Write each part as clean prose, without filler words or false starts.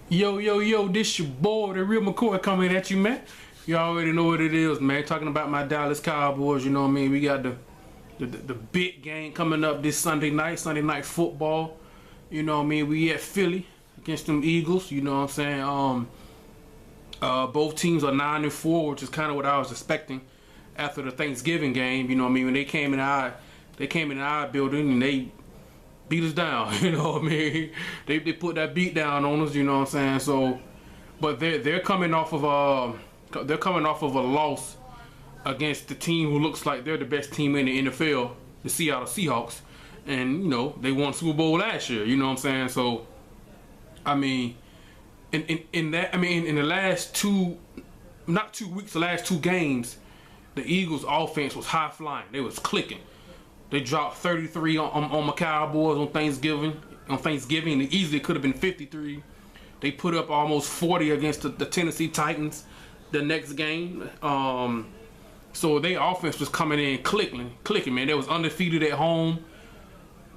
Yo, yo, yo, this your boy, the real McCoy coming at you, man. You already know what it is, man. Talking about my Dallas Cowboys, you know what I mean? We got the big game coming up this Sunday night football. You know what I mean? We at Philly against them Eagles, you know what I'm saying? Both teams are 9-4, which is kind of what I was expecting after the Thanksgiving game, you know what I mean? When they came in our building and they beat us down, you know what I mean? They put that beat down on us, you know what I'm saying? So, but they're coming off of a loss against the team who looks like they're the best team in the NFL, the Seattle Seahawks, and you know they won Super Bowl last year, you know what I'm saying? So, I mean, in the last not 2 weeks, the last two games, the Eagles' offense was high flying. They was clicking. They dropped 33 on my Cowboys on Thanksgiving. It easily could have been 53. They put up almost 40 against the Tennessee Titans the next game. So their offense was coming in clicking, man. They was undefeated at home.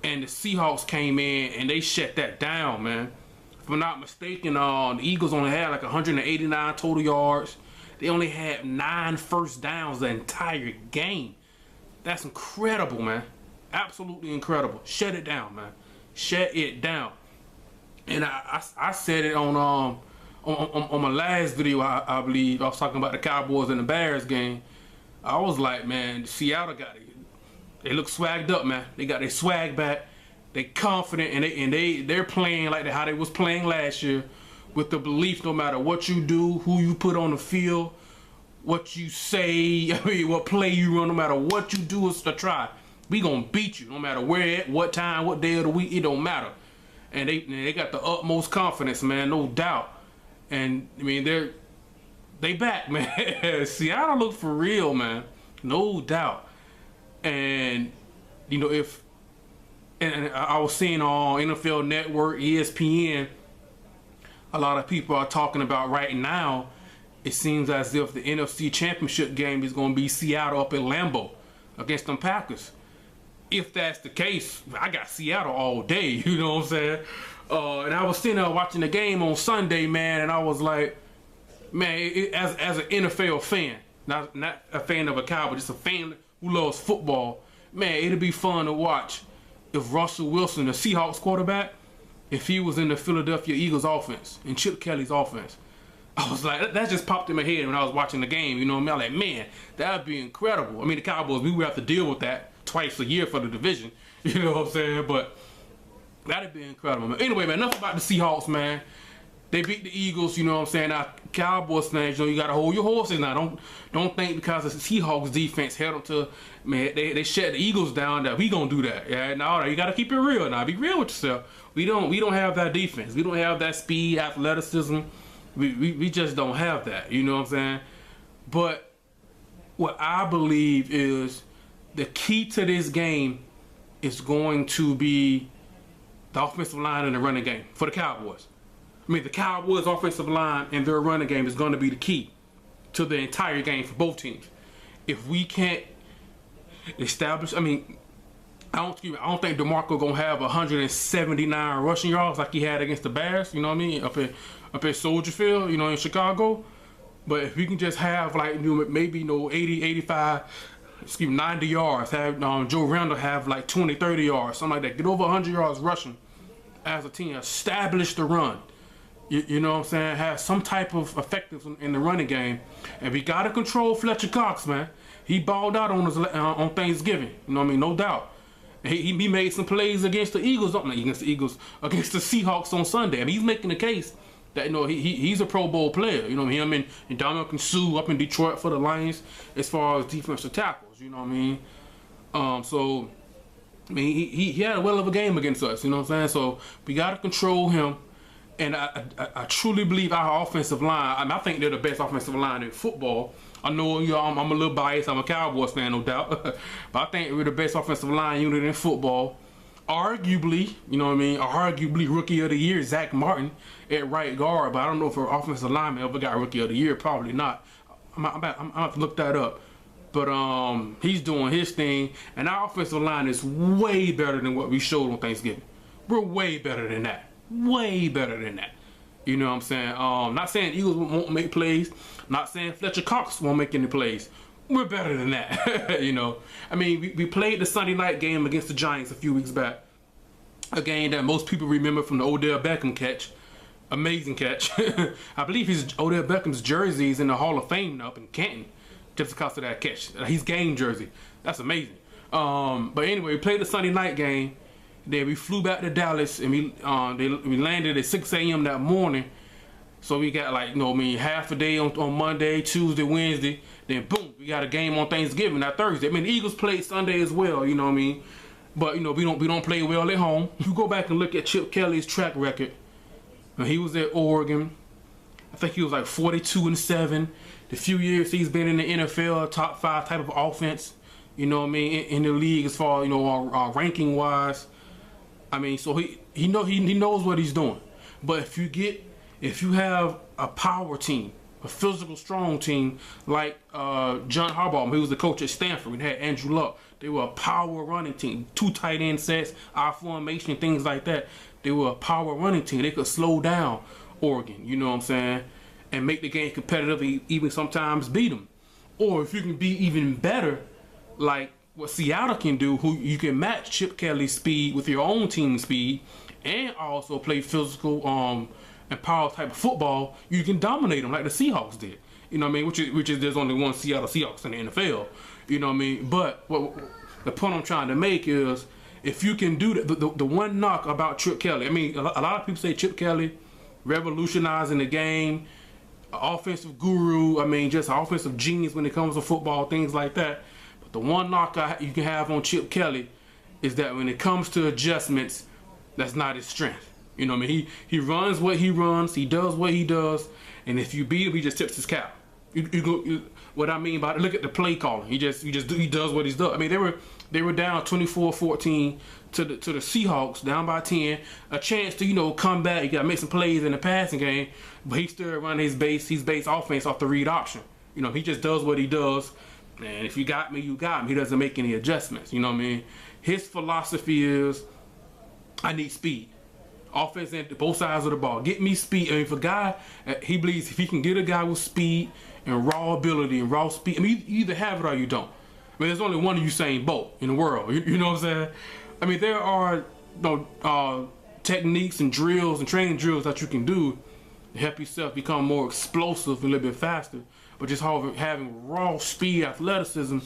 And the Seahawks came in and they shut that down, man. If I'm not mistaken, the Eagles only had like 189 total yards. They only had 9 first downs the entire game. That's incredible, man. Absolutely incredible. Shut it down, man. Shut it down. And I said it on my last video. I believe I was talking about the Cowboys and the Bears game. I was like, man, Seattle got it. They look swagged up, man. They got their swag back. They confident and they're playing like how they was playing last year, with the belief no matter what you do, who you put on the field, what you say, I mean, what play you run, no matter what you do is to try, we gonna beat you no matter where, at what time, what day of the week, it don't matter. And they got the utmost confidence, man, no doubt. And I mean they back, man. Seattle look for real, man, no doubt. And you know, and I was seeing on NFL Network, ESPN, a lot of people are talking about right now, it seems as if the NFC Championship game is going to be Seattle up in Lambeau against them Packers. If that's the case, I got Seattle all day, you know what I'm saying? And I was sitting there watching the game on Sunday, man, and I was like, man, as an NFL fan, not a fan of a Cowboy, just a fan who loves football, man, it'd be fun to watch if Russell Wilson, the Seahawks quarterback, if he was in the Philadelphia Eagles offense and Chip Kelly's offense. I was like, that just popped in my head when I was watching the game, you know what I mean? I was like, man, that'd be incredible. I mean, the Cowboys, we would have to deal with that twice a year for the division, you know what I'm saying? But that'd be incredible, man. Anyway, man, enough about the Seahawks, man. They beat the Eagles, you know what I'm saying? Now, Cowboys fans, you know, you gotta hold your horses now. Don't think because the Seahawks defense held them to, man, they shut the Eagles down that we gonna do that. Yeah, no, you gotta keep it real now. Be real with yourself. We don't have that defense. We don't have that speed, athleticism. We just don't have that, you know what I'm saying? But what I believe is the key to this game is going to be the offensive line and the running game for the Cowboys. I mean, the Cowboys' offensive line and their running game is going to be the key to the entire game for both teams. If we can't establish, I mean, I don't think DeMarco gonna have 179 rushing yards like he had against the Bears. You know what I mean? Up at Soldier Field, you know, in Chicago. But if we can just have like maybe 80, 85, 90 yards, have Joe Randall have like 20, 30 yards, something like that. Get over 100 yards rushing as a team. Establish the run. You know what I'm saying? Have some type of effectiveness in the running game. And we got to control Fletcher Cox, man. He balled out on Thanksgiving. You know what I mean? No doubt. He made some plays against the Eagles, against the Seahawks on Sunday. I mean, he's making the case that, you know, he's a Pro Bowl player. You know what I mean? Him and Dominican Sue up in Detroit for the Lions as far as defensive tackles. You know what I mean? So, I mean, he had a well of a game against us. You know what I'm saying? So we got to control him. And I truly believe our offensive line, I mean, I think they're the best offensive line in football. I know, you know, I'm a little biased. I'm a Cowboys fan, no doubt. But I think we're the best offensive line unit in football. Arguably, you know what I mean, arguably Rookie of the Year, Zach Martin at right guard. But I don't know if our offensive lineman ever got Rookie of the Year. Probably not. I'm have to look that up. But he's doing his thing. And our offensive line is way better than what we showed on Thanksgiving. We're way better than that. Way better than that. You know what I'm saying? Not saying Eagles won't make plays. Not saying Fletcher Cox won't make any plays. We're better than that. You know, I mean, we played the Sunday night game against the Giants a few weeks back. A game that most people remember from the Odell Beckham catch. Amazing catch. I believe Odell Beckham's jersey is in the Hall of Fame now up in Canton, just because of that catch. His game jersey. That's amazing. But anyway, we played the Sunday night game. Then we flew back to Dallas, and we landed at 6 a.m. that morning. So we got like, half a day on Monday, Tuesday, Wednesday. Then boom, we got a game on Thanksgiving, not Thursday. I mean, the Eagles played Sunday as well, you know what I mean? But we don't play well at home. If you go back and look at Chip Kelly's track record, when he was at Oregon, I think he was like 42-7. The few years he's been in the NFL, top 5 type of offense, you know what I mean, in the league as far ranking wise. I mean, so he knows what he's doing. But if you have a power team, a physical strong team like John Harbaugh, he was the coach at Stanford. We had Andrew Luck. They were a power running team, 2 tight end sets, I formation, things like that. They were a power running team. They could slow down Oregon, you know what I'm saying, and make the game competitive, even sometimes beat them. Or if you can be even better, like what Seattle can do, who you can match Chip Kelly's speed with your own team speed, and also play physical and power type of football, you can dominate them like the Seahawks did. You know what I mean? Which is there's only one Seattle Seahawks in the NFL. You know what I mean? But the point I'm trying to make is, if you can do that, the one knock about Chip Kelly, I mean, a lot of people say Chip Kelly revolutionizing the game, offensive guru, I mean, just offensive genius when it comes to football, things like that. But the one knock you can have on Chip Kelly is that when it comes to adjustments, that's not his strength. You know what I mean? He runs what he runs, he does what he does, and if you beat him, he just tips his cap. What I mean by it, look at the play calling. He does what he's done. I mean, they were down 24-14 to the Seahawks, down by 10. A chance to come back. You got to make some plays in the passing game, but he still run his base offense off the read option. He just does what he does. And if you got me, you got me. He doesn't make any adjustments. You know what I mean? His philosophy is, I need speed. Offense and both sides of the ball. Get me speed. I mean, if a guy, he believes if he can get a guy with speed and raw ability and raw speed, I mean, you either have it or you don't. I mean, there's only one Usain Bolt in the world. You know what I'm saying? I mean, there are techniques and drills and training drills that you can do to help yourself become more explosive and a little bit faster. But just having raw speed, athleticism,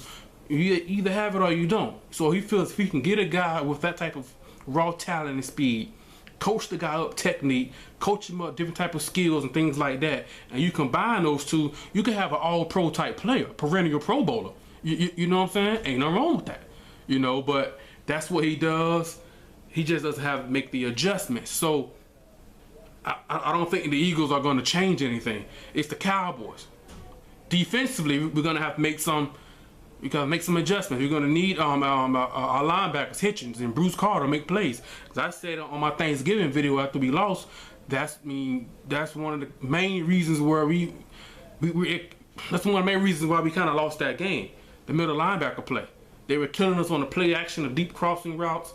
you either have it or you don't. So he feels if he can get a guy with that type of raw talent and speed, coach the guy up technique, coach him up different type of skills and things like that, and you combine those two, you can have an all-pro type player, perennial Pro Bowler. You know what I'm saying? Ain't nothing wrong with that. But that's what he does. He just doesn't have to make the adjustments. So I don't think the Eagles are going to change anything. It's the Cowboys. Defensively, we're going to have to make some. We gotta make some adjustments. We're gonna need our linebackers, Hitchens and Bruce Carter, make plays. As I said on my Thanksgiving video after we lost, that's one of the main reasons where that's one of the main reasons why we kind of lost that game. The middle linebacker play. They were killing us on the play action of deep crossing routes.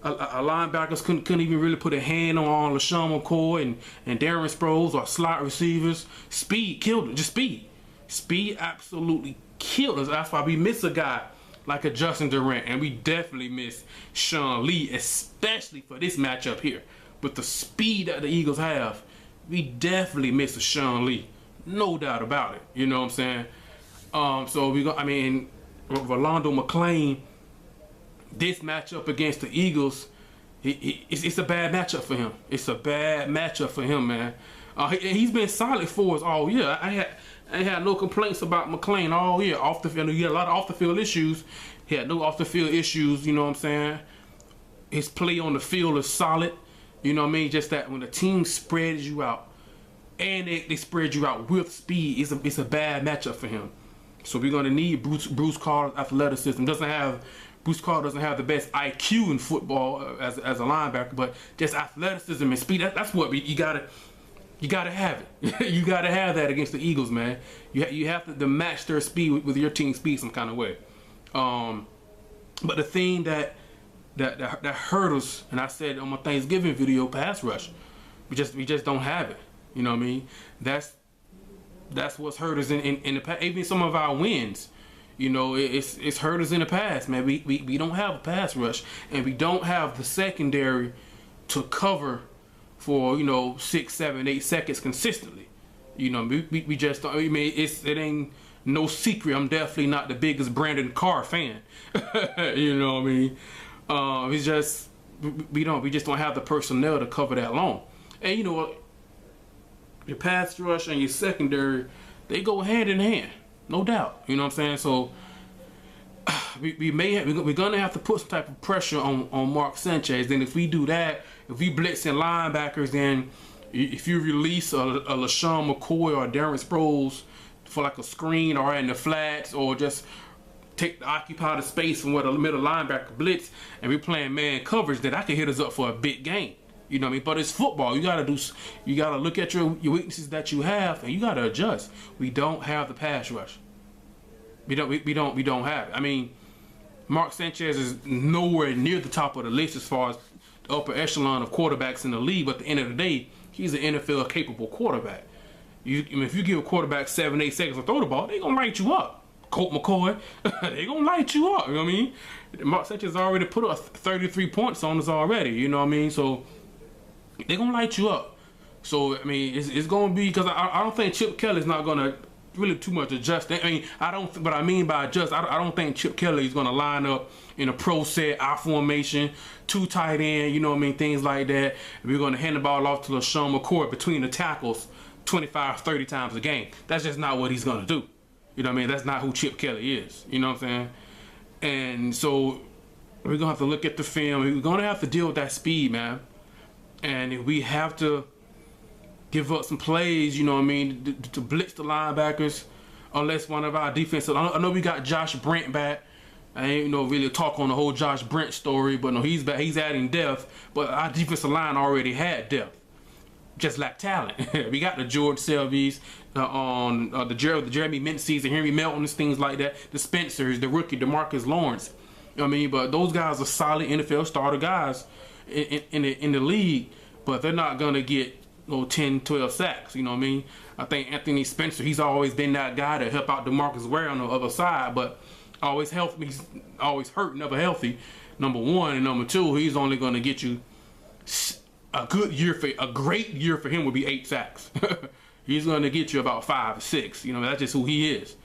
Our linebackers couldn't even really put a hand on LaShawn McCoy and Darren Sproles or slot receivers. Speed killed it. Just speed. Speed absolutely killed us. That's why we miss a guy like a Justin Durant, and we definitely miss Sean Lee, especially for this matchup here. With the speed that the Eagles have, we definitely miss a Sean Lee, no doubt about it. You know what I'm saying? Rolando McClain, this matchup against the Eagles, it's a bad matchup for him. It's a bad matchup for him, man. He's been solid for us all year. I had no complaints about McClain all year. Off the field, he had a lot of off the field issues. He had no off the field issues. You know what I'm saying? His play on the field is solid. You know what I mean? Just that when the team spreads you out, and they spread you out with speed, it's a bad matchup for him. So we're gonna need Bruce Carter's athleticism. Bruce Carter doesn't have the best IQ in football as a linebacker, but just athleticism and speed. That's what you gotta have it. You gotta have that against the Eagles, man. You have to match their speed with your team's speed some kind of way. But the thing that hurt us, and I said on my Thanksgiving video, pass rush. We just don't have it. You know what I mean? That's what's hurt us in the past. Even some of our wins, you know, it's hurt us in the past, man. We don't have a pass rush, and we don't have the secondary to cover for, you know, 6, 7, 8 seconds consistently. You know, we just don't. I mean, it ain't no secret. I'm definitely not the biggest Brandon Carr fan. You know what I mean? It's just we just don't have the personnel to cover that long. And you know what? Your pass rush and your secondary, they go hand in hand, no doubt. You know what I'm saying? So we're gonna have to put some type of pressure on Mark Sanchez. Then if we do that, if we blitz in linebackers, then if you release a LaShawn McCoy or Darren Sproles for like a screen or in the flats, or just occupy the space from where the middle linebacker blitz, and we're playing man coverage, then I can hit us up for a big game. You know what I mean? But it's football. You gotta look at your weaknesses that you have, and you gotta adjust. We don't have the pass rush. We don't have it. I mean, Mark Sanchez is nowhere near the top of the list as far as the upper echelon of quarterbacks in the league. But at the end of the day, he's an NFL capable quarterback. If you give a quarterback 7, 8 seconds to throw the ball, they're gonna light you up. Colt McCoy, they're gonna light you up. You know what I mean? Mark Sanchez already put up 33 points on us already. You know what I mean? So they're gonna light you up. So I mean, it's gonna be, because I don't think Chip Kelly's not gonna really too much adjust. I mean, what I mean by adjust, I don't think Chip Kelly is gonna line up in a pro set, I formation, 2 tight end, you know what I mean, things like that. We're gonna hand the ball off to LaShawn McCoy between the tackles 25, 30 times a game. That's just not what he's gonna do. You know what I mean? That's not who Chip Kelly is. You know what I'm saying? And so we're gonna have to look at the film. We're gonna have to deal with that speed, man. And if we have to give up some plays, you know what I mean, to blitz the linebackers, unless one of our defensive, I know we got Josh Brent back. I ain't really talk on the whole Josh Brent story, but no, he's back. He's adding depth. But our defensive line already had depth, just lack talent. We got the George Selvies, the Jeremy Menzies, the Henry Meltons, things like that. The Spencers, the rookie DeMarcus Lawrence. You know what I mean? But those guys are solid NFL starter guys in the league, but they're not gonna get 10, 12 sacks. You know what I mean? I think Anthony Spencer, he's always been that guy to help out DeMarcus Ware on the other side, but always he's always hurt, never healthy. Number one, and number two, he's only gonna get you a great year for him would be 8 sacks. He's gonna get you about 5 or 6. You know, that's just who he is.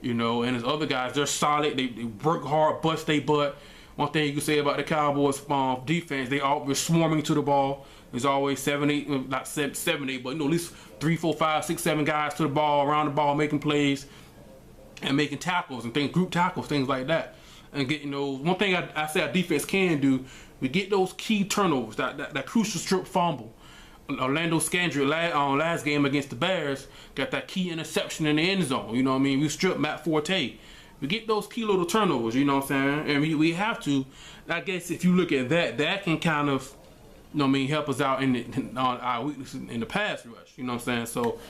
You know, and his other guys, they're solid. They work hard, bust their butt. One thing you can say about the Cowboys defense, they always swarming to the ball. There's always 7, 8, not 7, 8, but at least 3, 4, 5, 6, 7 guys to the ball, around the ball, making plays and making tackles and things, group tackles, things like that. And getting those. One thing I say our defense can do, we get those key turnovers, that crucial strip fumble. Orlando Scandrick last game against the Bears got that key interception in the end zone. You know what I mean? We stripped Matt Forte. We get those key little turnovers, you know what I'm saying? And we have to. I guess if you look at that can kind of, you know what I mean, help us out on our weaknesses in the pass rush. You know what I'm saying? So,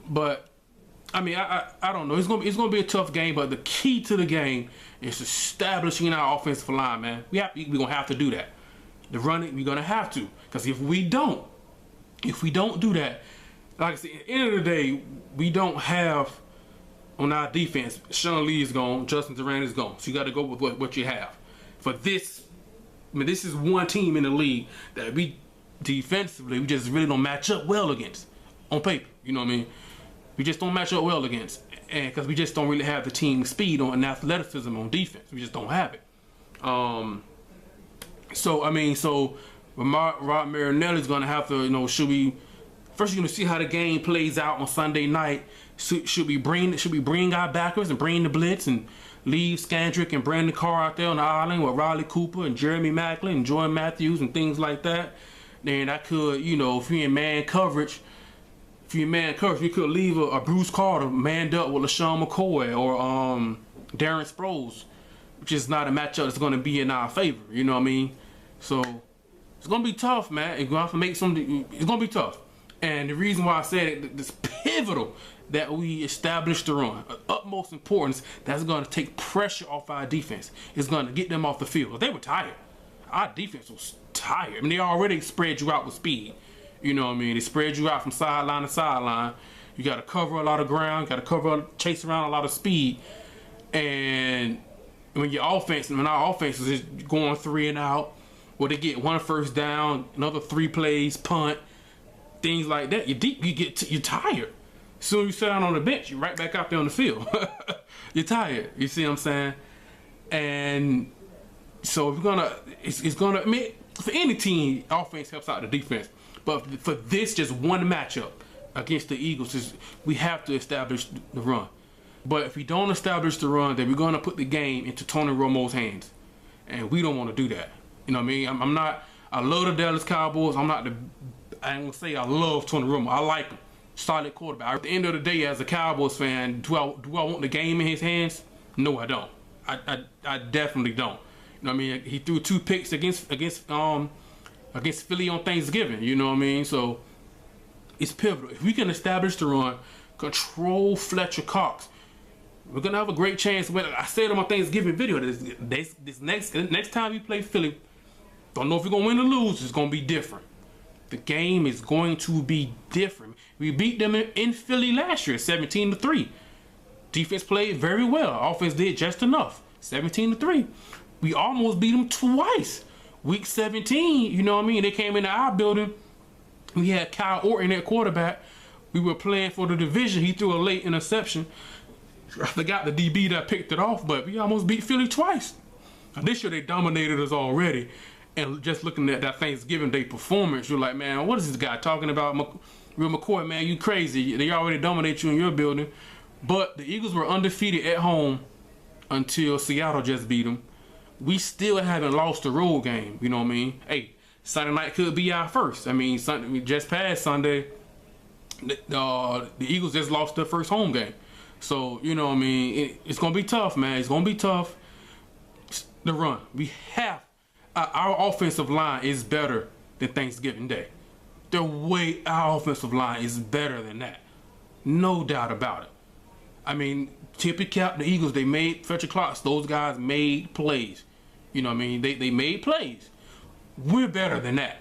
but I mean, I don't know. It's gonna be a tough game, but the key to the game is establishing our offensive line, man. We're gonna have to do that. The running, we're gonna have to, because if we don't do that, like I said, at the end of the day, we don't have on our defense. Sean Lee is gone, Justin Durant is gone. So you got to go with what you have. For this, I mean, this is one team in the league that we defensively we just really don't match up well against on paper. You know what I mean? We just don't match up well against, and because we just don't really have the team speed and athleticism on defense. We just don't have it. So Rod Marinelli's gonna have to, should we first? You're gonna see how the game plays out on Sunday night. Should we bring our backers and bring the blitz and leave Scandrick and Brandon Carr out there on the island with Riley Cooper and Jeremy Maclin and Jordan Matthews and things like that? Then I could, if you're in man coverage, we could leave a Bruce Carter manned up with LaShawn McCoy or Darren Sproles, which is not a matchup that's going to be in our favor. You know what I mean? So it's going to be tough, man. It's going to have to make something. It's going to be tough. And the reason why I said it, it's pivotal that we establish the run. Utmost importance, that's going to take pressure off our defense. It's going to get them off the field. They were tired. Our defense was tired. I mean, they already spread you out with speed. You know what I mean? They spread you out from sideline to sideline. You got to cover a lot of ground. You got to chase around a lot of speed. And when our offense is going 3 and out, or they get 1 first down, another 3 plays, punt, things like that, you're tired. As soon as you sit down on the bench, you're right back out there on the field. You're tired. You see what I'm saying? And so if it's gonna. I mean, for any team, offense helps out the defense. But for this just one matchup against the Eagles, we have to establish the run. But if we don't establish the run, then we're gonna put the game into Tony Romo's hands, and we don't want to do that. You know what I mean? I'm not. I love the Dallas Cowboys. I ain't gonna say I love Tony Romo. I like him. Solid quarterback. At the end of the day, as a Cowboys fan, do I want the game in his hands? No, I don't. I definitely don't. You know what I mean? He threw 2 picks against Philly on Thanksgiving. You know what I mean? So it's pivotal. If we can establish the run, control Fletcher Cox, we're gonna have a great chance. When I said on my Thanksgiving video, this next time we play Philly, don't know if we're gonna win or lose. It's gonna be different. The game is going to be different. We beat them in Philly last year, 17-3. Defense played very well. Offense did just enough, 17-3. We almost beat them twice. Week 17, you know what I mean? They came into our building. We had Kyle Orton at quarterback. We were playing for the division. He threw a late interception. I forgot the DB that picked it off, but we almost beat Philly twice. Now, this year they dominated us already. And just looking at that Thanksgiving Day performance, you're like, man, what is this guy talking about? Real McCoy, man, you crazy. They already dominate you in your building. But the Eagles were undefeated at home until Seattle just beat them. We still haven't lost a road game, you know what I mean? Hey, Sunday night could be our first. I mean, just past Sunday, the Eagles just lost their first home game. So, you know what I mean? It's going to be tough, man. It's going to be tough. The run. Our offensive line is better than Thanksgiving Day. Our offensive line is better than that. No doubt about it. I mean, tippy cap, the Eagles, they made Fletcher Cox. Those guys made plays. You know what I mean? They made plays. We're better than that.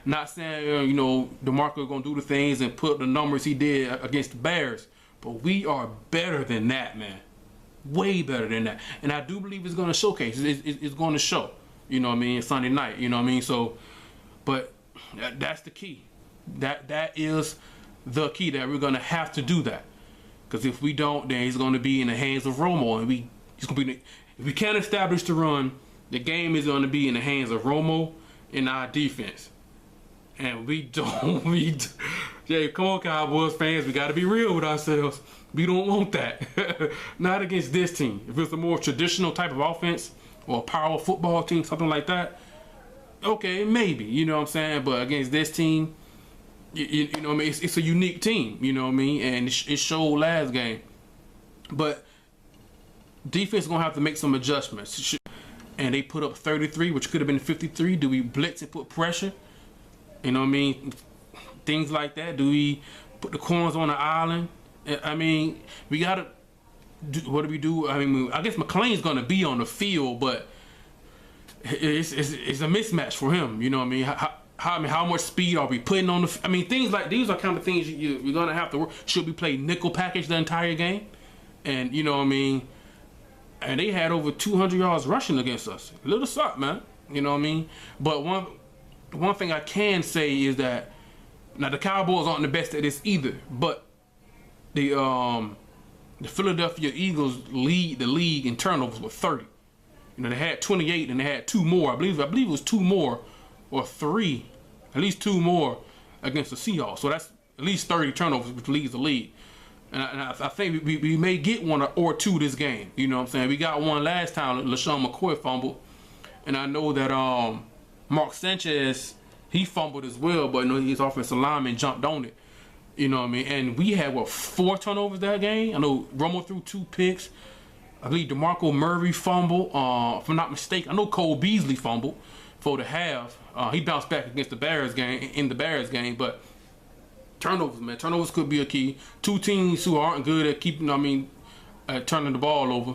Not saying, DeMarco going to do the things and put the numbers he did against the Bears. But we are better than that, man. Way better than that. And I do believe it's going to showcase. It's going to show. You know what I mean? Sunday night. You know what I mean? So, but that's the key. That is the key, that we're going to have to do that. Because if we don't, then he's going to be in the hands of Romo. And he's going to be, if we can't establish the run, the game is going to be in the hands of Romo and our defense. And we don't. Jay, come on, Cowboys fans. We got to be real with ourselves. We don't want that. Not against this team. If it's a more traditional type of offense or a power football team, something like that, okay, maybe. You know what I'm saying? But against this team, you know what I mean? It's a unique team. You know what I mean? And it showed last game. But defense is going to have to make some adjustments. And they put up 33, which could have been 53. Do we blitz and put pressure? You know what I mean? Things like that. Do we put the corners on the island? I mean, we got to do, what do we do? I mean, I guess McClain's going to be on the field, but it's a mismatch for him. You know what I mean? How much speed are we putting on the? I mean, things like these are kind of things you're going to have to work. Should we play nickel package the entire game? And you know what I mean? And they had over 200 yards rushing against us. A little suck, man. You know what I mean? But one thing I can say is that now the Cowboys aren't the best at this either, but the Philadelphia Eagles lead the league in turnovers with 30. You know, they had 28 and they had 2 more. I believe it was 2 more or 3, at least 2 more against the Seahawks. So that's at least 30 turnovers, which leads the league. And I think we may get 1 or 2 this game. You know what I'm saying? We got 1 last time. LaShawn McCoy fumbled. And I know that Mark Sanchez, he fumbled as well, but his offensive lineman jumped on it. You know what I mean? And we had, 4 turnovers that game? I know Romo threw 2 picks. I believe DeMarco Murray fumbled, if I'm not mistaken. I know Cole Beasley fumbled for the half. He bounced back against the Bears game, but turnovers, man. Turnovers could be a key. 2 teams who aren't good at keeping, turning the ball over.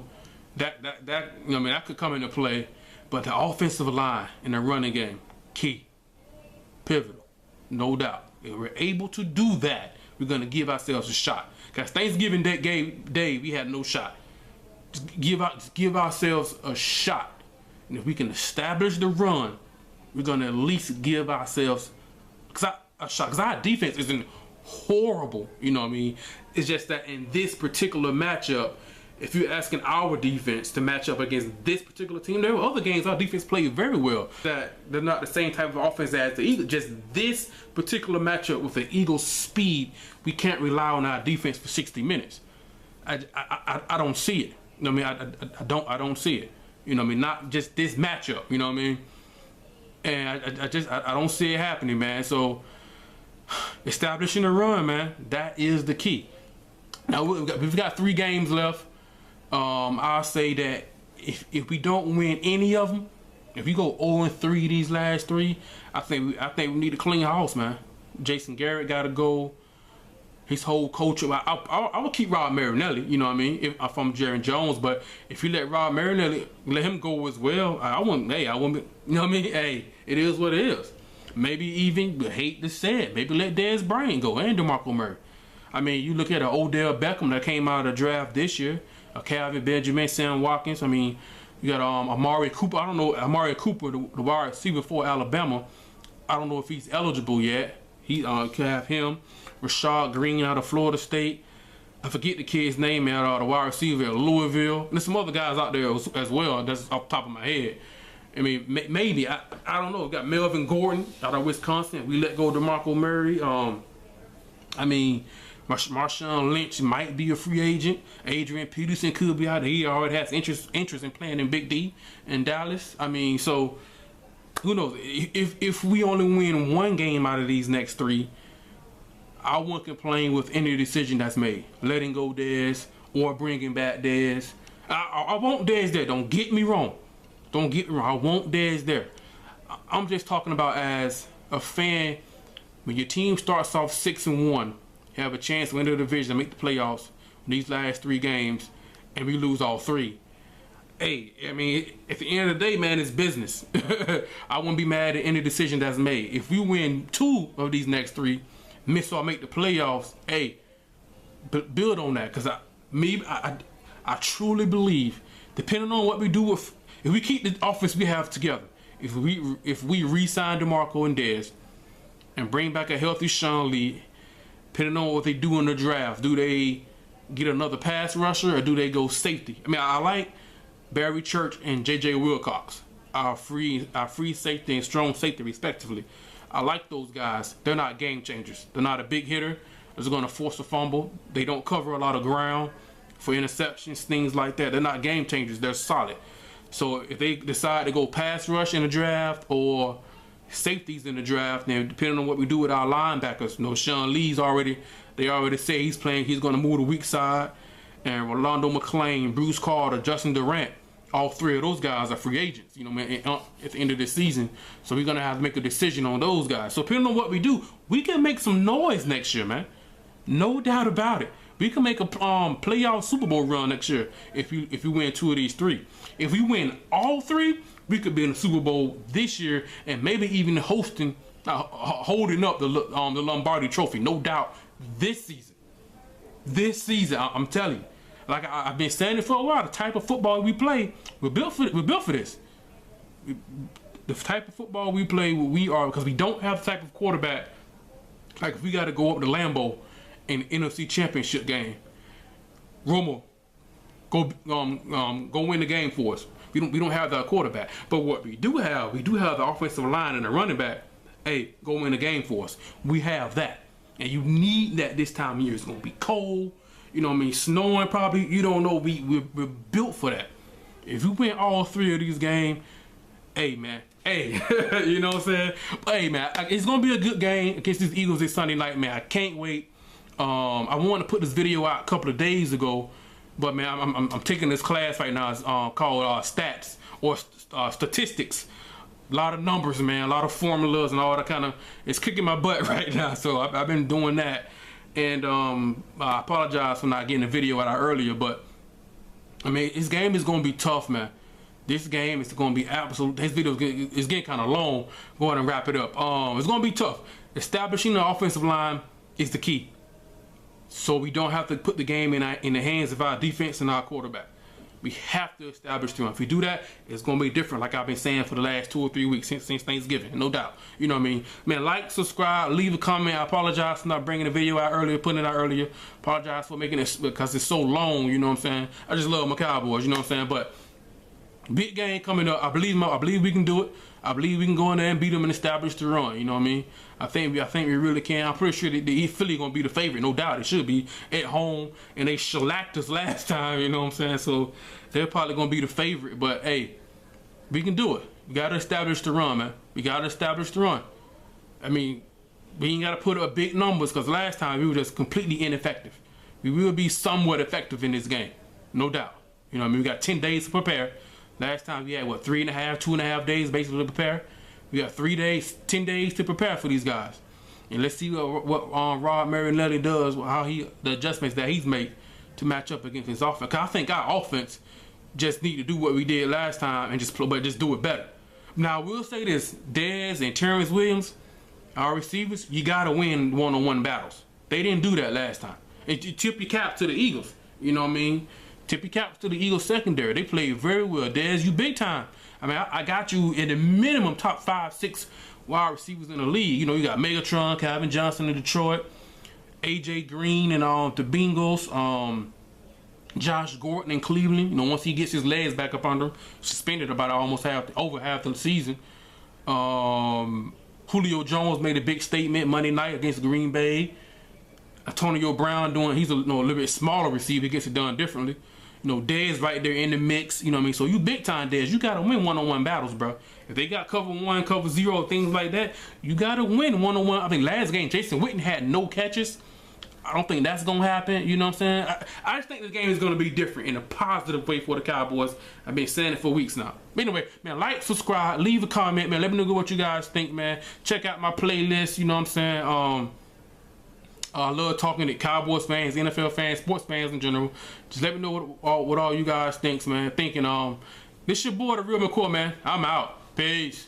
That could come into play. But the offensive line and the running game, key, pivotal. no doubt. If we're able to do that, we're gonna give ourselves a shot. Cause Thanksgiving Day we had no shot. Just give ourselves a shot. And if we can establish the run, we're gonna at least give ourselves a shot. Cause our defense isn't horrible, you know what I mean? It's just that in this particular matchup, if you're asking our defense to match up against this particular team, there were other games our defense played very well. That they're not the same type of offense as the Eagles. Just this particular matchup with the Eagles' speed, we can't rely on our defense for 60 minutes. I don't see it. You know what I mean? I don't see it. You know what I mean? Not just this matchup. You know what I mean? And I don't see it happening, man. So establishing a run, man, that is the key. Now we've got 3 games left. I'll say that if we don't win any of them, if we go 0-3 these last 3, I think we need to clean house, man. Jason Garrett got to go. His whole coach. I would keep Rob Marinelli. You know what I mean? If I'm Jerry Jones, but if you let Rob Marinelli let him go as well, I wouldn't. Hey, I wouldn't. You know what I mean? Hey, it is what it is. Maybe even hate to say it. Maybe let Dez Bryant go and DeMarco Murray. I mean, you look at an Odell Beckham that came out of the draft this year, a Calvin Benjamin, Sam Watkins. I mean, you got Amari Cooper. I don't know Amari Cooper, the wide receiver for Alabama. I don't know if he's eligible yet. He can have him. Rashad Green out of Florida State. I forget the kid's name out the wide receiver at Louisville. And there's some other guys out there as well. That's off the top of my head. I mean, maybe I don't know. We got Melvin Gordon out of Wisconsin. We let go of DeMarco Murray. I mean, Marshawn Lynch might be a free agent. Adrian Peterson could be out there. He already has interest in playing in Big D in Dallas. I mean, so who knows? If we only win 1 game out of these next 3, I won't complain with any decision that's made. Letting go Dez or bringing back Dez. I want Dez there. Don't get me wrong. Don't get me wrong. I want Dez there. I'm just talking about as a fan. When your team starts off 6-1, you have a chance to win the division, make the playoffs in these last 3 games, and we lose all 3. Hey, I mean, at the end of the day, man, it's business. I wouldn't be mad at any decision that's made. If we win 2 of these next 3, miss or make the playoffs, hey, build on that. Because I truly believe, depending on what we do if we keep the offense we have together, if we re-sign DeMarco and Dez and bring back a healthy Sean Lee, depending on what they do in the draft, do they get another pass rusher or do they go safety? I mean, I like Barry Church and J.J. Wilcox, our free safety and strong safety respectively. I like those guys. They're not game changers. They're not a big hitter that's going to force a fumble. They don't cover a lot of ground for interceptions, things like that. They're not game changers. They're solid. So if they decide to go pass rush in the draft or safeties in the draft, then depending on what we do with our linebackers, you know, Sean Lee's they already say he's going to move to weak side. And Rolando McClain, Bruce Carter, Justin Durant, all 3 of those guys are free agents, you know, man, at the end of this season. So we're going to have to make a decision on those guys. So depending on what we do, we can make some noise next year, man. No doubt about it. We can make a playoff Super Bowl run next year if we win 2 of these 3. If we win all 3, we could be in the Super Bowl this year and maybe even holding up the Lombardi Trophy. No doubt this season. This season, I'm telling you. Like I've been saying it for a while, the type of football we play, we're built for this. The type of football we play, we are, because we don't have the type of quarterback. Like if we got to go up to Lambeau in the NFC Championship game, Romo, go win the game for us. We don't have that quarterback. But what we do have the offensive line and the running back. Hey, go win the game for us. We have that, and you need that this time of year. It's gonna be cold. You know what I mean? Snowing probably. You don't know. We're built for that. If we win all 3 of these games, hey, man. Hey, you know what I'm saying? But, hey, man, it's going to be a good game against these Eagles this Sunday night, man. I can't wait. I wanted to put this video out a couple of days ago, but, man, I'm taking this class right now. It's called stats or statistics. A lot of numbers, man. A lot of formulas and all that kind of. It's kicking my butt right now, so I've been doing that. And I apologize for not getting the video out earlier, but I mean, this game is going to be tough, man. This game is going to be absolute. This video is getting kind of long. Go ahead and wrap it up. It's going to be tough. establishing the offensive line is the key. So we don't have to put the game in the hands of our defense and our quarterback. We have to establish the run. If we do that, it's going to be different, like I've been saying for the last 2 or 3 weeks since Thanksgiving, no doubt. You know what I mean? Man, like, subscribe, leave a comment. I apologize for not bringing the video out earlier, putting it out earlier. Apologize for making it because it's so long, you know what I'm saying? I just love my Cowboys, you know what I'm saying? But big game coming up. I believe we can do it. I believe we can go in there and beat them and establish the run. You know what I mean? I think we really can. I'm pretty sure that the Philly gonna be the favorite, no doubt. It should be at home, and they shellacked us last time. You know what I'm saying? So they're probably gonna be the favorite. But hey, we can do it. We gotta establish the run, man. We gotta establish the run. I mean, we ain't gotta put up big numbers because last time we were just completely ineffective. We will be somewhat effective in this game, no doubt. You know what I mean? We got 10 days to prepare. Last time we had, what, 3.5, 2.5 days basically to prepare. We got 3 days, 10 days to prepare for these guys. And let's see what Rod Marinelli does, the adjustments that he's made to match up against his offense. Cause I think our offense just need to do what we did last time and just do it better. Now, we'll say this, Dez and Terrence Williams, our receivers, you got to win one-on-one battles. They didn't do that last time. And you tip your cap to the Eagles, you know what I mean? Tip your caps to the Eagles secondary. They played very well. Dez, you big time. I mean, I got you in the minimum top 5, 6 wide receivers in the league. You know, you got Megatron, Calvin Johnson in Detroit, AJ Green and the Bengals, Josh Gordon in Cleveland. You know, once he gets his legs back up under him, suspended about over half the season. Julio Jones made a big statement Monday night against Green Bay. Antonio Brown he's a little bit smaller receiver, gets it done differently. You know, Dez right there in the mix, you know what I mean? So you big time Dez, you gotta win one-on-one battles, bro. If they got cover 1, cover 0, things like that, you gotta win one-on-one. I think last game, Jason Witten had no catches. I don't think that's gonna happen, you know what I'm saying? I just think this game is gonna be different in a positive way for the Cowboys. I've been saying it for weeks now. But anyway, man, like, subscribe, leave a comment, man. Let me know what you guys think, man. Check out my playlist, you know what I'm saying? I love talking to Cowboys fans, NFL fans, sports fans in general. Just let me know what all you guys thinks, man. This your boy, The Real McCoy, man. I'm out. Peace.